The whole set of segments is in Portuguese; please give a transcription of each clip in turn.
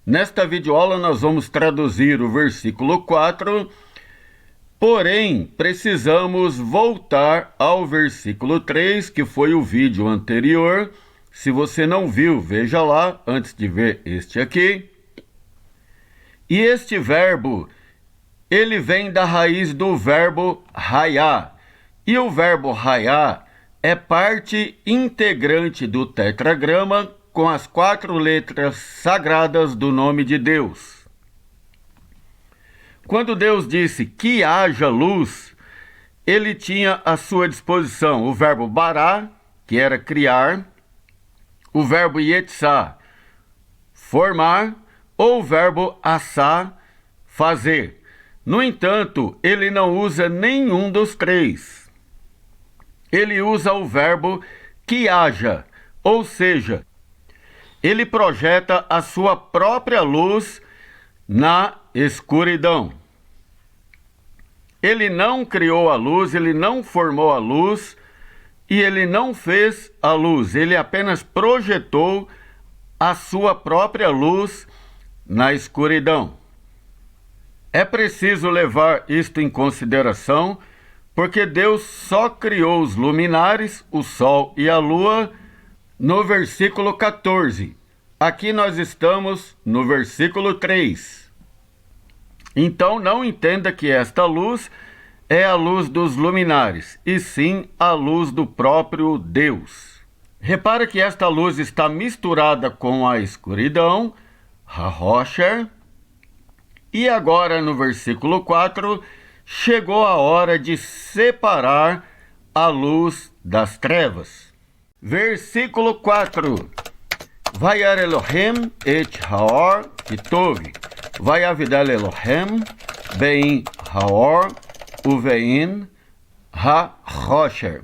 Nesta videoaula nós vamos traduzir o versículo 4, porém precisamos voltar ao versículo 3, que foi o vídeo anterior. Se você não viu, veja lá antes de ver este aqui. E este verbo, ele vem da raiz do verbo raiá. E o verbo raiá é parte integrante do tetragrama com as 4 letras sagradas do nome de Deus. Quando Deus disse que haja luz, ele tinha à sua disposição o verbo bará, que era criar, o verbo yetzá, formar, ou o verbo assá, fazer. No entanto, ele não usa nenhum dos 3. Ele usa o verbo que haja, ou seja, ele projeta a sua própria luz na escuridão. Ele não criou a luz, ele não formou a luz e ele não fez a luz. Ele apenas projetou a sua própria luz na escuridão. É preciso levar isto em consideração, porque Deus só criou os luminares, o sol e a lua, no versículo 14. Aqui nós estamos no versículo 3. Então não entenda que esta luz é a luz dos luminares, e sim a luz do próprio Deus. Repara que esta luz está misturada com a escuridão, Hahosher, e agora no versículo 4, chegou a hora de separar a luz das trevas. Versículo 4. Vayar Elohim et haor kitov. Vayavidal Elohim bein haor uvein ha-hosher.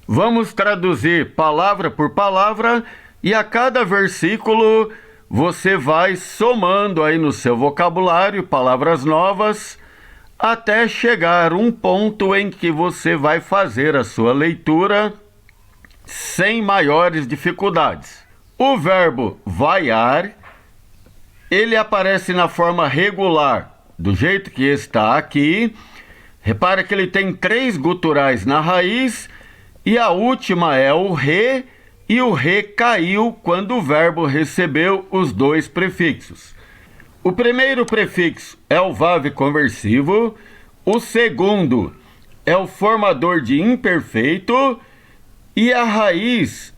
Vamos traduzir palavra por palavra e a cada versículo você vai somando aí no seu vocabulário palavras novas até chegar um ponto em que você vai fazer a sua leitura sem maiores dificuldades. O verbo vaiar, ele aparece na forma regular, do jeito que está aqui. Repara que ele tem 3 guturais na raiz e a última é o re, e o re caiu quando o verbo recebeu os 2 prefixos. O primeiro prefixo é o vav conversivo, o segundo é o formador de imperfeito e a raiz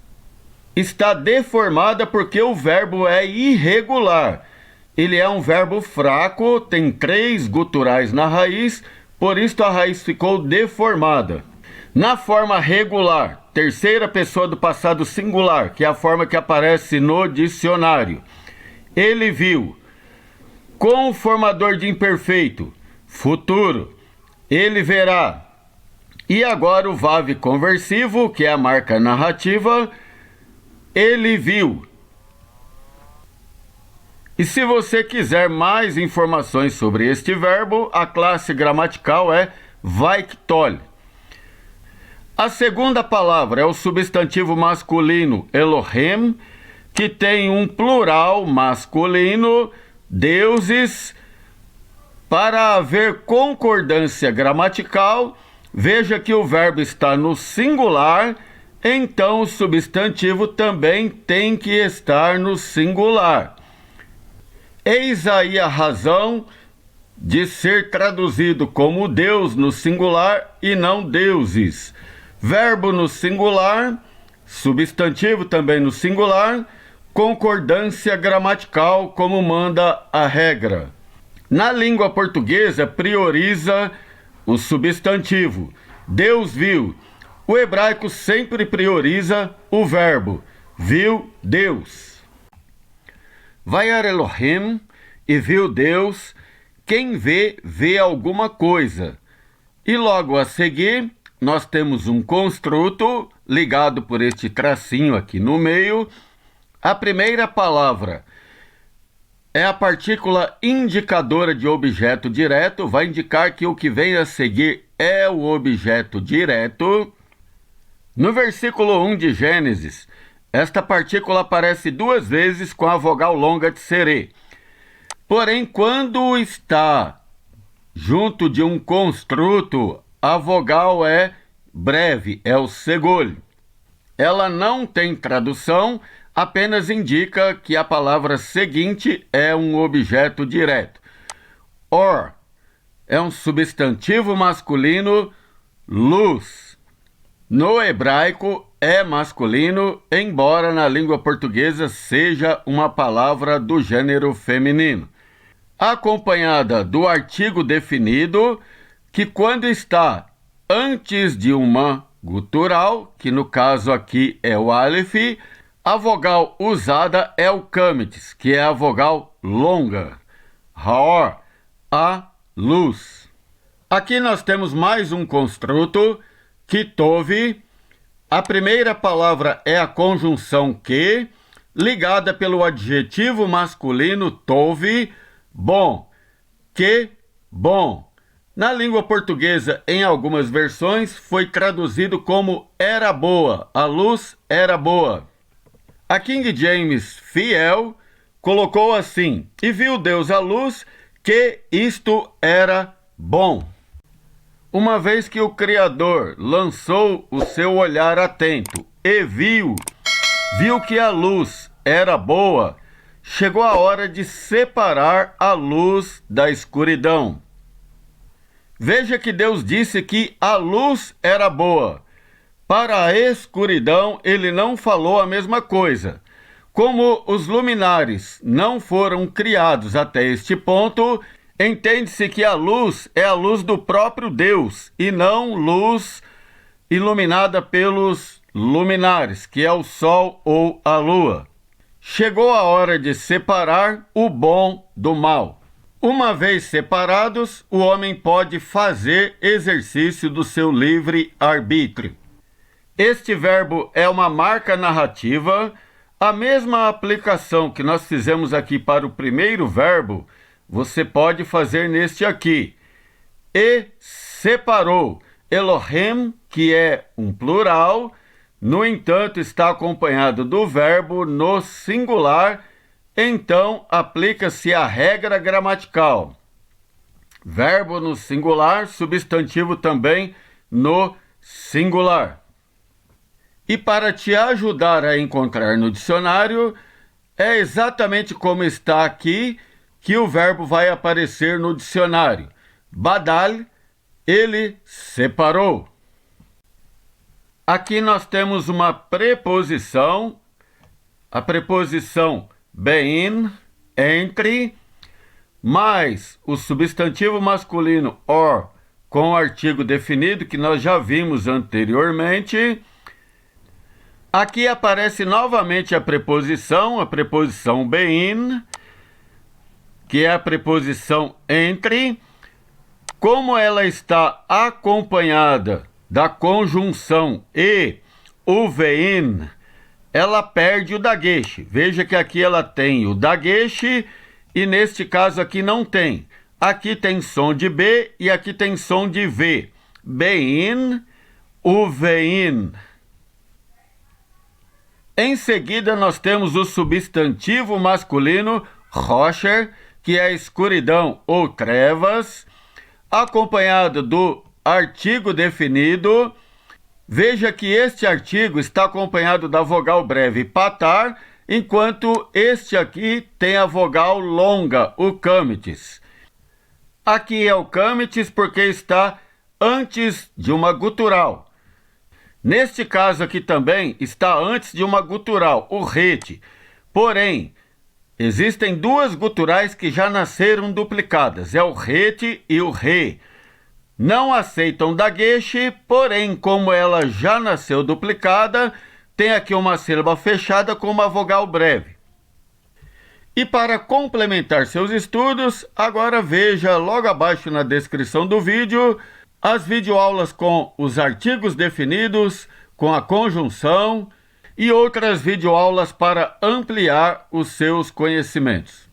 está deformada porque o verbo é irregular. Ele é um verbo fraco, tem 3 guturais na raiz, por isso a raiz ficou deformada. Na forma regular, terceira pessoa do passado singular, que é a forma que aparece no dicionário, ele viu. Com o formador de imperfeito, futuro, ele verá. E agora o vav conversivo, que é a marca narrativa, ele viu. E se você quiser mais informações sobre este verbo, a classe gramatical é vaiktol. A segunda palavra é o substantivo masculino Elohim, que tem um plural masculino, deuses. Para haver concordância gramatical, veja que o verbo está no singular, então o substantivo também tem que estar no singular. Eis aí a razão de ser traduzido como Deus no singular e não deuses. Verbo no singular, substantivo também no singular, concordância gramatical como manda a regra. Na língua portuguesa, prioriza o substantivo. Deus viu. O hebraico sempre prioriza o verbo. Viu Deus. Vayar Elohim, e viu Deus. Quem vê, vê alguma coisa. E logo a seguir, nós temos um construto ligado por este tracinho aqui no meio. A primeira palavra é a partícula indicadora de objeto direto, vai indicar que o que vem a seguir é o objeto direto. No versículo 1 de Gênesis, Esta partícula aparece 2 vezes com a vogal longa de serê. Porém, quando está junto de um construto, a vogal é breve, é o segol. Ela não tem tradução, apenas indica que a palavra seguinte é um objeto direto. Or é um substantivo masculino, luz. No hebraico é masculino, embora na língua portuguesa seja uma palavra do gênero feminino. Acompanhada do artigo definido, que quando está antes de uma gutural, que no caso aqui é o aleph, a vogal usada é o câmites, que é a vogal longa. Haor, a luz. Aqui nós temos mais um construto, kitov. A primeira palavra é a conjunção que, ligada pelo adjetivo masculino tov, bom, que bom. Na língua portuguesa, em algumas versões, foi traduzido como era boa, a luz era boa. A King James Fiel colocou assim: e viu Deus a luz, que isto era bom. Uma vez que o Criador lançou o seu olhar atento e viu que a luz era boa, chegou a hora de separar a luz da escuridão. Veja que Deus disse que a luz era boa. Para a escuridão, ele não falou a mesma coisa. Como os luminares não foram criados até este ponto, entende-se que a luz é a luz do próprio Deus e não luz iluminada pelos luminares, que é o sol ou a lua. Chegou a hora de separar o bom do mal. Uma vez separados, o homem pode fazer exercício do seu livre arbítrio. Este verbo é uma marca narrativa. A mesma aplicação que nós fizemos aqui para o primeiro verbo, você pode fazer neste aqui. E separou. Elohim, que é um plural, no entanto, está acompanhado do verbo no singular, então aplica-se a regra gramatical. Verbo no singular, substantivo também no singular. E para te ajudar a encontrar no dicionário, é exatamente como está aqui que o verbo vai aparecer no dicionário. Badal, ele separou. Aqui nós temos uma preposição, a preposição bein, entre, mais o substantivo masculino or, com o artigo definido, que nós já vimos anteriormente. Aqui aparece novamente a preposição bein, que é a preposição entre. Como ela está acompanhada da conjunção e, o vein, ela perde o dagesh. Veja que aqui ela tem o dagesh e neste caso aqui não tem. Aqui tem som de B e aqui tem som de V. Bein, o vein. Em seguida nós temos o substantivo masculino rocher, que é escuridão ou trevas, acompanhado do artigo definido. Veja que este artigo está acompanhado da vogal breve patar, enquanto este aqui tem a vogal longa, o câmites. Aqui é o câmites porque está antes de uma gutural. Neste caso aqui também está antes de uma gutural, o rete. Porém, existem 2 guturais que já nasceram duplicadas, é o rete e o re. Não aceitam dagesh, porém, como ela já nasceu duplicada, tem aqui uma sílaba fechada com uma vogal breve. E para complementar seus estudos, agora veja logo abaixo na descrição do vídeo as videoaulas com os artigos definidos, com a conjunção e outras videoaulas para ampliar os seus conhecimentos.